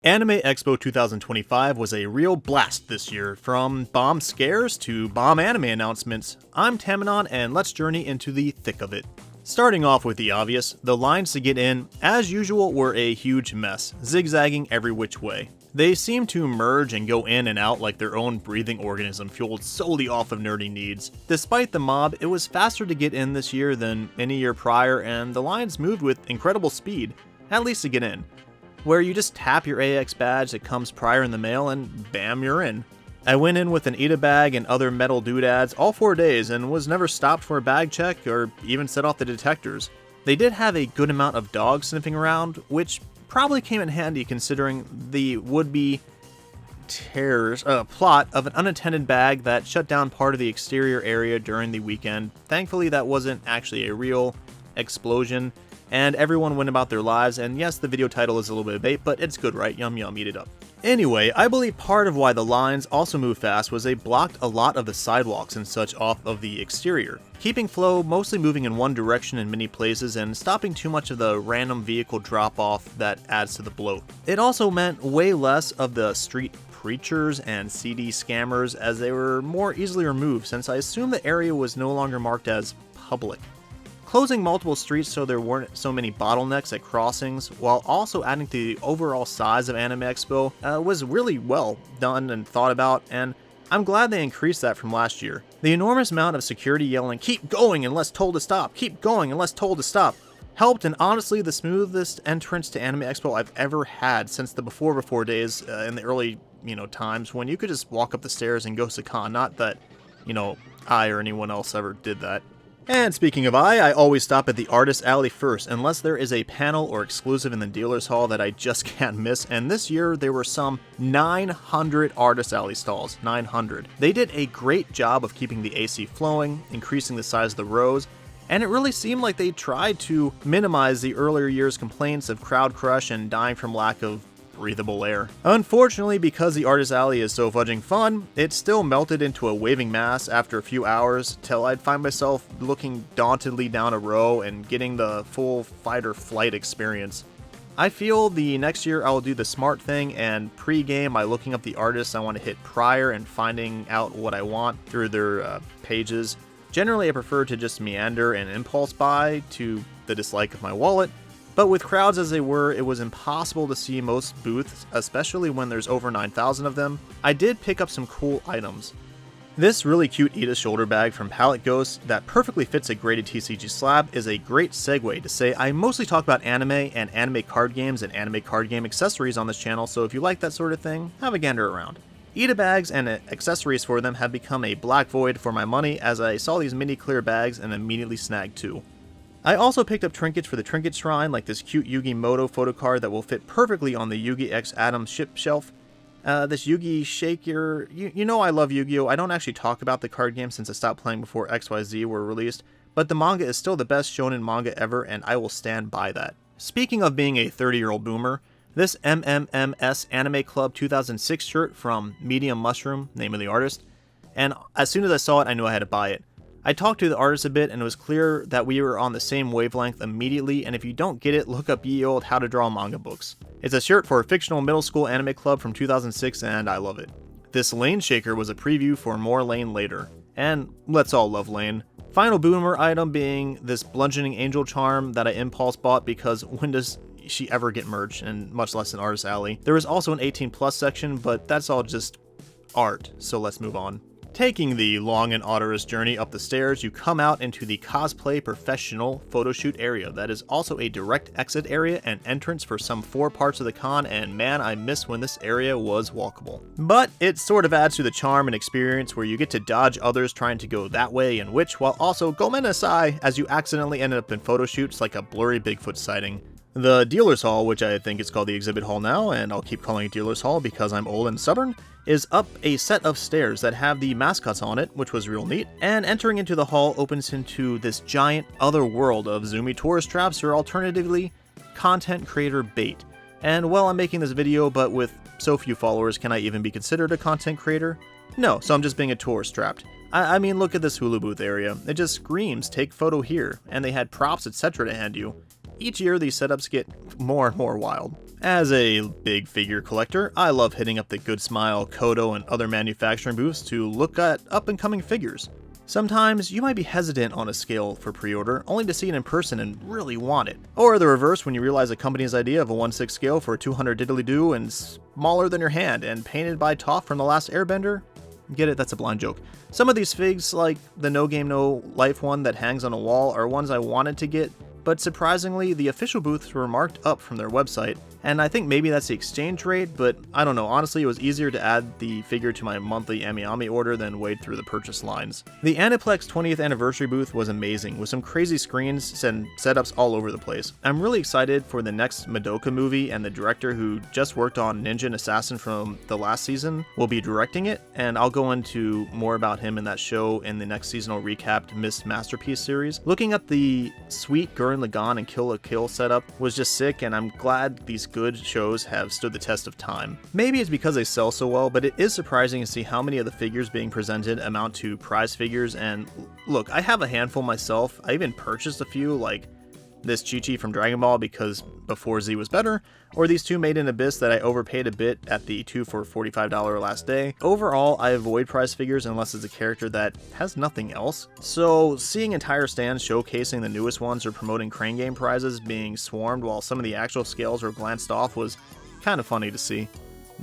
Anime Expo 2025 was a real blast this year, from bomb scares to bomb anime announcements. I'm Tamanon, and let's journey into the thick of it. Starting off with the obvious, the lines to get in, as usual, were a huge mess, zigzagging every which way. They seem to merge and go in and out like their own breathing organism fueled solely off of nerdy needs. Despite the mob, it was faster to get in this year than any year prior, and the lines moved with incredible speed, at least to get in, where you just tap your AX badge that comes prior in the mail and bam, you're in. I went in with an Ita bag and other metal doodads all 4 days and was never stopped for a bag check or even set off the detectors. They did have a good amount of dogs sniffing around, which probably came in handy considering the would-be plot of an unattended bag that shut down part of the exterior area during the weekend. Thankfully, that wasn't actually a real explosion, and everyone went about their lives, and yes, the video title is a little bit of bait, but it's good, right? Yum yum, eat it up. Anyway, I believe part of why the lines also moved fast was they blocked a lot of the sidewalks and such off of the exterior, keeping flow mostly moving in one direction in many places and stopping too much of the random vehicle drop-off that adds to the bloat. It also meant way less of the street preachers and CD scammers, as they were more easily removed since I assume the area was no longer marked as public. Closing multiple streets so there weren't so many bottlenecks at crossings, while also adding to the overall size of Anime Expo, was really well done and thought about, and I'm glad they increased that from last year. The enormous amount of security yelling, "Keep going unless told to stop, keep going unless told to stop," helped, and honestly the smoothest entrance to Anime Expo I've ever had since the before days in the early, times when you could just walk up the stairs and go to con. Not that, I or anyone else ever did that. And speaking of I always stop at the Artist Alley first, unless there is a panel or exclusive in the dealer's hall that I just can't miss, and this year there were some 900 Artist Alley stalls, 900. They did a great job of keeping the AC flowing, increasing the size of the rows, and it really seemed like they tried to minimize the earlier years' complaints of crowd crush and dying from lack of breathable air. Unfortunately, because the Artist Alley is so fudging fun, it still melted into a waving mass after a few hours, till I'd find myself looking dauntedly down a row and getting the full fight or flight experience. I feel the next year I'll do the smart thing and pre-game by looking up the artists I want to hit prior and finding out what I want through their pages. Generally, I prefer to just meander and impulse buy to the dislike of my wallet, but with crowds as they were, it was impossible to see most booths, especially when there's over 9,000 of them. I did pick up some cool items. This really cute Ida shoulder bag from Palette Ghost that perfectly fits a graded TCG slab is a great segue to say I mostly talk about anime and anime card games and anime card game accessories on this channel, so if you like that sort of thing, have a gander around. Ida bags and accessories for them have become a black void for my money, as I saw these mini clear bags and immediately snagged two. I also picked up trinkets for the Trinket Shrine, like this cute Yugi Moto photo card that will fit perfectly on the Yugi X Atom ship shelf. This Yugi Shaker, you know I love Yu-Gi-Oh! I don't actually talk about the card game since I stopped playing before XYZ were released, but the manga is still the best shonen manga ever, and I will stand by that. Speaking of being a 30-year-old boomer, this MMMS Anime Club 2006 shirt from Medium Mushroom, name of the artist, and as soon as I saw it, I knew I had to buy it. I talked to the artist a bit, and it was clear that we were on the same wavelength immediately, and if you don't get it, look up ye old How to Draw Manga books. It's a shirt for a fictional middle school anime club from 2006, and I love it. This Lane Shaker was a preview for more Lane later, and let's all love Lane. Final boomer item being this bludgeoning angel charm that I impulse bought because when does she ever get merged, and much less an Artist Alley. There was also an 18+ section, but that's all just art, so let's move on. Taking the long and arduous journey up the stairs, you come out into the cosplay professional photoshoot area that is also a direct exit area and entrance for some 4 parts of the con, and man, I miss when this area was walkable. But it sort of adds to the charm and experience where you get to dodge others trying to go that way and which, while also gomenasai as you accidentally ended up in photoshoots like a blurry Bigfoot sighting. The Dealer's Hall, which I think is called the Exhibit Hall now, and I'll keep calling it Dealer's Hall because I'm old and stubborn, is up a set of stairs that have the mascots on it, which was real neat, and entering into the hall opens into this giant other world of zoomy tourist traps, or alternatively, content creator bait. And well, I'm making this video, but with so few followers, can I even be considered a content creator? No, so I'm just being a tourist trapped. I mean, look at this hula booth area. It just screams, take photo here, and they had props, etc. to hand you. each year these setups get more and more wild. As a big figure collector, I love hitting up the Good Smile, Kodo, and other manufacturing booths to look at up-and-coming figures. Sometimes you might be hesitant on a scale for pre-order, only to see it in person and really want it. Or the reverse, when you realize a company's idea of a 1/6 scale for 200 diddly-doo and smaller than your hand and painted by Toph from The Last Airbender. Get it? That's a blind joke. Some of these figs, like the No Game No Life one that hangs on a wall, are ones I wanted to get, but surprisingly, the official booths were marked up from their website, and I think maybe that's the exchange rate, but I don't know. Honestly, it was easier to add the figure to my monthly Amiyami order than wade through the purchase lines. The Aniplex 20th anniversary booth was amazing, with some crazy screens and setups all over the place. I'm really excited for the next Madoka movie, and the director who just worked on Ninja and Assassin from the last season will be directing it, and I'll go into more about him in that show in the next seasonal recapped Missed Masterpiece series. Looking at the sweet Gurren Lagann and Kill la Kill setup was just sick, and I'm glad these good shows have stood the test of time. Maybe it's because they sell so well, but it is surprising to see how many of the figures being presented amount to prize figures, and look, I have a handful myself. I even purchased a few, like this Chi-Chi from Dragon Ball because before Z was better, or these two made in Abyss that I overpaid a bit at the 2 for $45 last day. Overall, I avoid prize figures unless it's a character that has nothing else, so seeing entire stands showcasing the newest ones or promoting Crane Game prizes being swarmed while some of the actual scales were glanced off was kind of funny to see.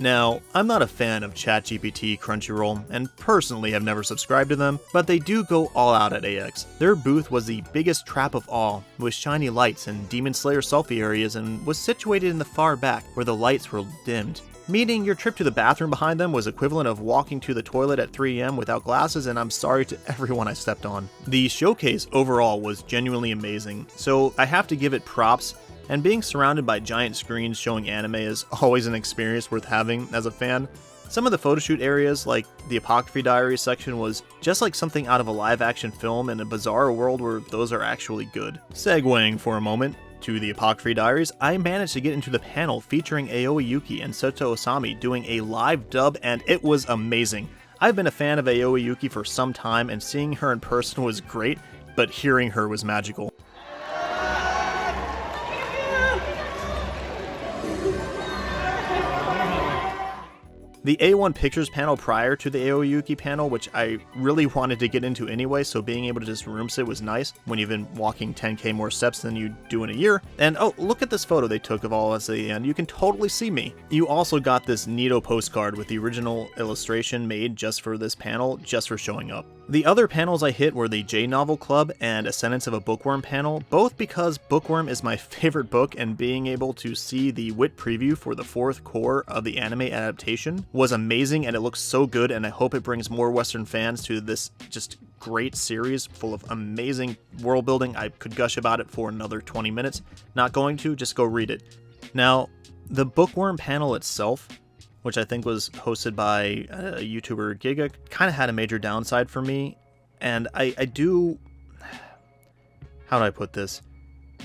Now, I'm not a fan of ChatGPT, Crunchyroll, and personally have never subscribed to them, but they do go all out at AX. Their booth was the biggest trap of all, with shiny lights and Demon Slayer selfie areas, and was situated in the far back, where the lights were dimmed. Meaning your trip to the bathroom behind them was equivalent of walking to the toilet at 3 AM without glasses, and I'm sorry to everyone I stepped on. The showcase overall was genuinely amazing, so I have to give it props. And being surrounded by giant screens showing anime is always an experience worth having as a fan. Some of the photoshoot areas, like the Apothecary Diaries section, was just like something out of a live-action film in a bizarre world where those are actually good. Segueing for a moment to the Apothecary Diaries, I managed to get into the panel featuring Aoi Yuki and Seto Osami doing a live dub, and it was amazing. I've been a fan of Aoi Yuki for some time, and seeing her in person was great, but hearing her was magical. The A1 Pictures panel prior to the Aoi Yuki panel, which I really wanted to get into anyway, so being able to just room sit was nice when you've been walking 10k more steps than you do in a year. And oh, look at this photo they took of all of us at the end. You can totally see me. You also got this neato postcard with the original illustration made just for this panel, just for showing up. The other panels I hit were the J-Novel Club and Ascendance of a Bookworm panel, both because Bookworm is my favorite book, and being able to see the WIT preview for the 4th core of the anime adaptation was amazing, and it looks so good, and I hope it brings more Western fans to this just great series full of amazing world building. I could gush about it for another 20 minutes. Not going to, just go read it. Now, the Bookworm panel itself, which I think was hosted by a YouTuber Giga, kind of had a major downside for me. And I do... How do I put this?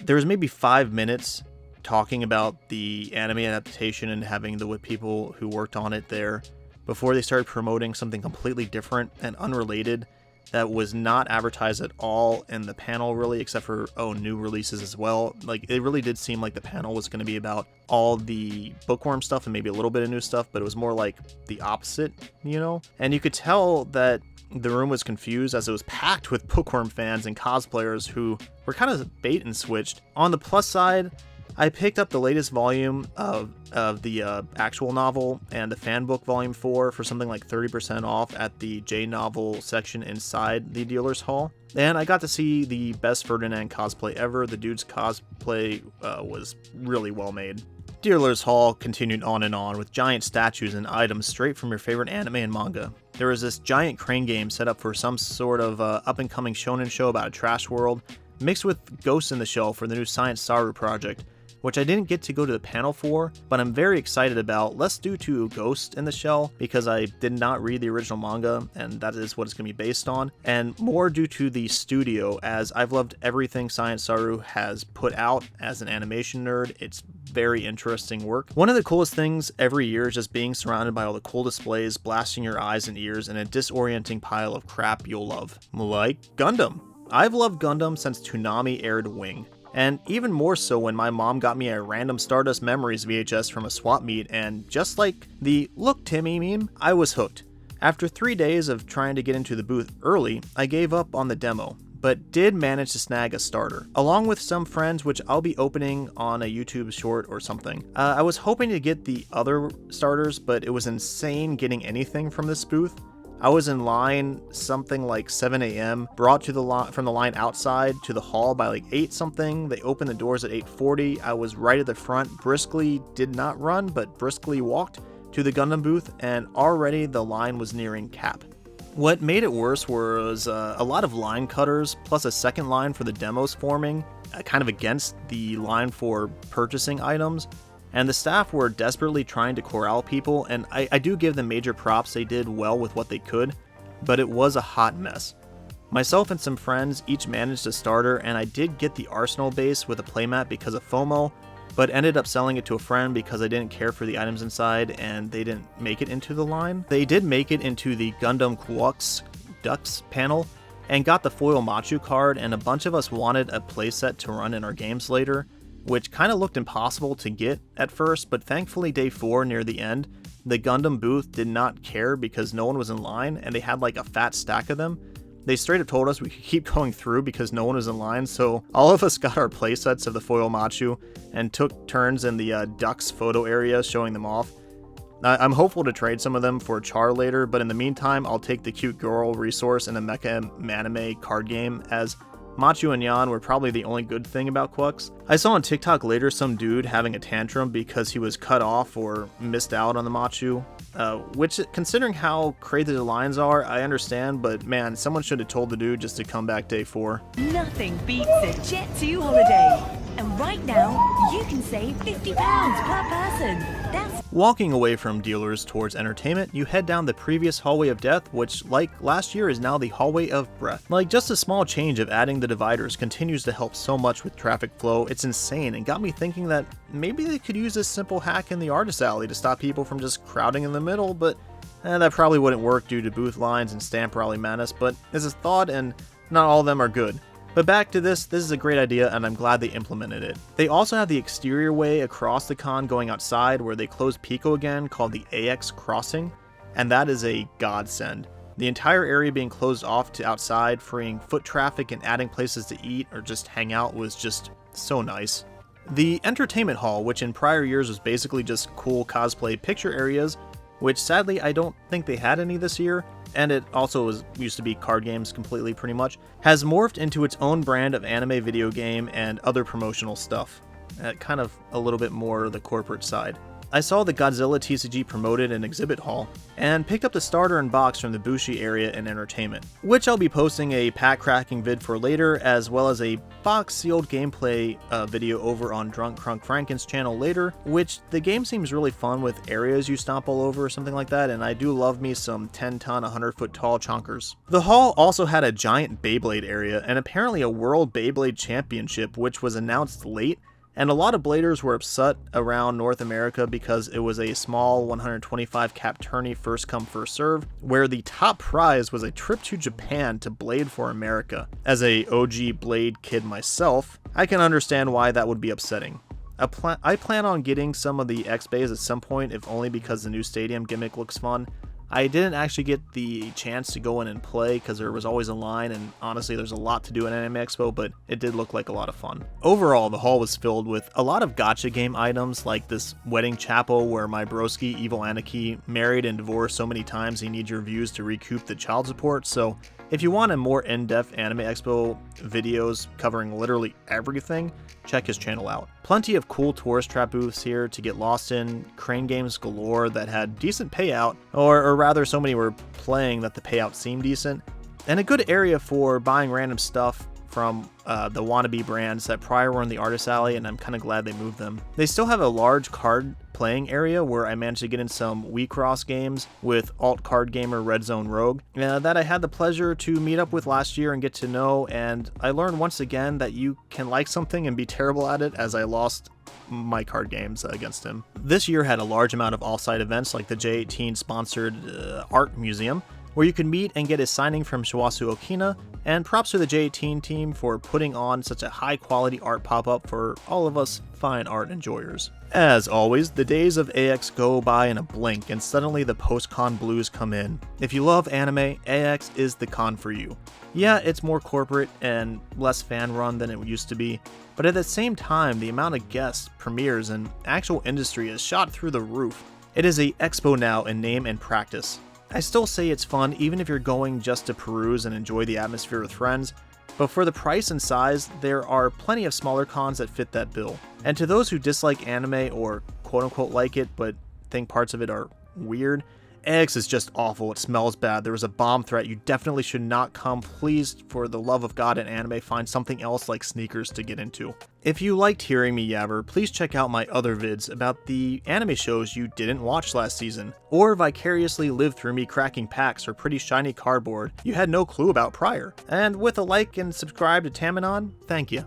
There was maybe 5 minutes talking about the anime adaptation and having the WIT people who worked on it there before they started promoting something completely different and unrelated that was not advertised at all in the panel, really, except for, new releases as well. Like, it really did seem like the panel was going to be about all the Bookworm stuff and maybe a little bit of new stuff, but it was more like the opposite, you know? And you could tell that the room was confused as it was packed with Bookworm fans and cosplayers who were kind of bait and switched. On the plus side, I picked up the latest volume of the actual novel and the fan book volume 4 for something like 30% off at the J-Novel section inside the dealer's hall. And I got to see the best Ferdinand cosplay ever. The dude's cosplay was really well made. Dealer's Hall continued on and on with giant statues and items straight from your favorite anime and manga. There was this giant crane game set up for some sort of up-and-coming shonen show about a trash world, mixed with Ghost in the Shell for the new Science Saru project, which I didn't get to go to the panel for, but I'm very excited about, less due to Ghost in the Shell, because I did not read the original manga, and that is what it's going to be based on, and more due to the studio, as I've loved everything Science Saru has put out as an animation nerd. It's very interesting work. One of the coolest things every year is just being surrounded by all the cool displays, blasting your eyes and ears, and a disorienting pile of crap you'll love. Like Gundam. I've loved Gundam since Toonami aired Wing. and even more so when my mom got me a random Stardust Memories VHS from a swap meet, and just like the "Look Timmy" meme, I was hooked. After 3 days of trying to get into the booth early, I gave up on the demo, but did manage to snag a starter, along with some friends, which I'll be opening on a YouTube short or something. I was hoping to get the other starters, but it was insane getting anything from this booth. I was in line something like 7 a.m., brought to from the line outside to the hall by like 8 something. They opened the doors at 8:40. I was right at the front, briskly did not run, but briskly walked to the Gundam booth, and already the line was nearing cap. What made it worse was a lot of line cutters, plus a second line for the demos forming, kind of against the line for purchasing items. And the staff were desperately trying to corral people, and I do give them major props, they did well with what they could, but it was a hot mess. Myself and some friends each managed a starter, and I did get the Arsenal base with a playmat because of FOMO, but ended up selling it to a friend because I didn't care for the items inside and they didn't make it into the line. They did make it into the Gundam Quux Ducks panel, and got the foil Machu card, and a bunch of us wanted a playset to run in our games later, which kind of looked impossible to get at first, but thankfully day 4 near the end, the Gundam booth did not care because no one was in line and they had like a fat stack of them. They straight up told us we could keep going through because no one was in line, so all of us got our playsets of the foil Machu and took turns in the Ducks photo area showing them off. I'm hopeful to trade some of them for Char later, but in the meantime I'll take the cute girl resource in a mecha anime card game, as Machu and Yan were probably the only good thing about Quux. I saw on TikTok later some dude having a tantrum because he was cut off or missed out on the Machu, which, considering how crazy the lines are, I understand, but man, someone should have told the dude just to come back day 4. Nothing beats a Jet 2 holiday. And right now, you can save £50 per person. That's Walking away from dealers towards entertainment, you head down the previous hallway of death, which, like last year, is now the hallway of breath. Like, just a small change of adding the dividers continues to help so much with traffic flow. It's insane, and got me thinking that maybe they could use this simple hack in the artist alley to stop people from just crowding in the middle, but that probably wouldn't work due to booth lines and stamp rally madness, but it's a thought, and not all of them are good. But back to this is a great idea, and I'm glad they implemented it. They also have the exterior way across the con going outside, where they closed Pico again, called the AX Crossing, and that is a godsend. The entire area being closed off to outside, freeing foot traffic and adding places to eat or just hang out, was just so nice. The entertainment hall, which in prior years was basically just cool cosplay picture areas, which sadly I don't think they had any this year, and it also used to be card games completely pretty much, has morphed into its own brand of anime video game and other promotional stuff. Kind of a little bit more the corporate side. I saw the Godzilla TCG promoted in Exhibit Hall, and picked up the starter and box from the Bushi area in entertainment, which I'll be posting a pack cracking vid for later, as well as a box sealed gameplay video over on Drunk Crunk Franken's channel later, which the game seems really fun with areas you stomp all over or something like that, and I do love me some 10-ton, 100-foot tall chonkers. The hall also had a giant Beyblade area, and apparently a World Beyblade Championship, which was announced late, and a lot of bladers were upset around North America because it was a small 125 cap tourney, first come first serve, where the top prize was a trip to Japan to blade for America. As a OG blade kid myself, I can understand why that would be upsetting. I plan on getting some of the X-Bays at some point, if only because the new stadium gimmick looks fun. I didn't actually get the chance to go in and play because there was always a line, and honestly there's a lot to do at Anime Expo, but it did look like a lot of fun. Overall, the hall was filled with a lot of gacha game items, like this wedding chapel where my broski Evil Anarchy married and divorced so many times he needs your views to recoup the child support, so if you want a more in-depth Anime Expo videos covering literally everything, check his channel out. Plenty of cool tourist trap booths here to get lost in, crane games galore that had decent payout, or rather so many were playing that the payout seemed decent, and a good area for buying random stuff from the wannabe brands that prior were in the artist alley, and I'm kind of glad they moved them. They still have a large card playing area where I managed to get in some Wii Cross games with alt card gamer Red Zone Rogue that I had the pleasure to meet up with last year and get to know, and I learned once again that you can like something and be terrible at it, as I lost my card games against him. This year had a large amount of off-site events like the J18 sponsored art museum, where you can meet and get a signing from Shiwasu Okina, and props to the J18 team for putting on such a high quality art pop-up for all of us fine art enjoyers. As always, the days of AX go by in a blink and suddenly the post-con blues come in. If you love anime, AX is the con for you. Yeah, it's more corporate and less fan-run than it used to be, but at the same time, the amount of guests, premieres, and actual industry is shot through the roof. It is a Expo now in name and practice. I still say it's fun even if you're going just to peruse and enjoy the atmosphere with friends, but for the price and size, there are plenty of smaller cons that fit that bill. And to those who dislike anime or quote-unquote like it but think parts of it are weird, AX is just awful. It smells bad. There was a bomb threat. You definitely should not come. Please, for the love of God and anime, find something else like sneakers to get into. If you liked hearing me yabber, please check out my other vids about the anime shows you didn't watch last season, or vicariously live through me cracking packs or pretty shiny cardboard you had no clue about prior. And with a like and subscribe to Tamanon, thank you.